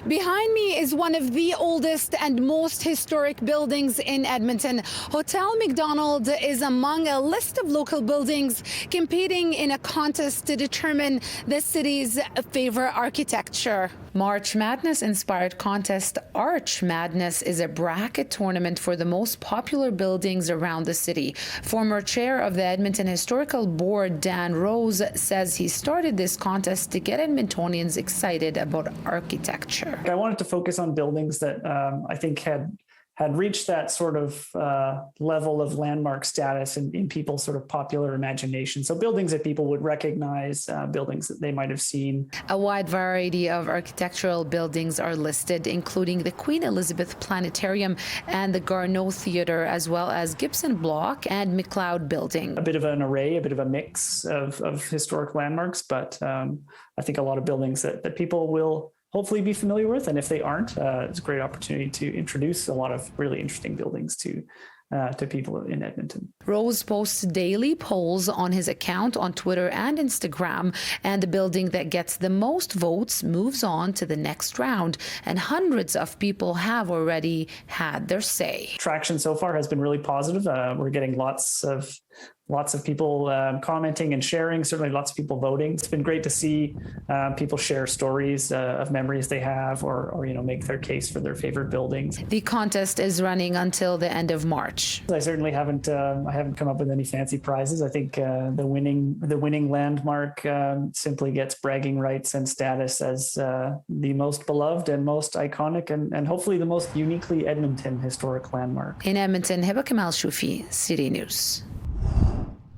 Behind me is one of the oldest and most historic buildings in Edmonton. Hotel McDonald is among a list of local buildings competing in a contest to determine the city's favorite architecture. March Madness-inspired contest Arch Madness is a bracket tournament for the most popular buildings around the city. Former chair of the Edmonton Historical Board, Dan Rose, says he started this contest to get Edmontonians excited about architecture. I wanted to focus on buildings that I think had reached that sort of level of landmark status in people's sort of popular imagination. So buildings that people would recognize, buildings that they might have seen. A wide variety of architectural buildings are listed, including the Queen Elizabeth Planetarium and the Garneau Theatre, as well as Gibson Block and McLeod Building. A bit of an array, a bit of a mix of historic landmarks, but I think a lot of buildings that people will hopefully be familiar with. And if they aren't, it's a great opportunity to introduce a lot of really interesting buildings to people in Edmonton. Rose posts daily polls on his account on Twitter and Instagram, and the building that gets the most votes moves on to the next round, and hundreds of people have already had their say. Traction so far has been really positive. We're getting lots of people commenting and sharing, certainly lots of people voting. It's been great to see people share stories of memories they have or make their case for their favorite buildings. The contest is running until the end of March. I certainly haven't come up with any fancy prizes. I think the winning landmark simply gets bragging rights and status as the most beloved and most iconic and hopefully the most uniquely Edmonton historic landmark. In Edmonton, Hiba Kamal-Choufi, City News.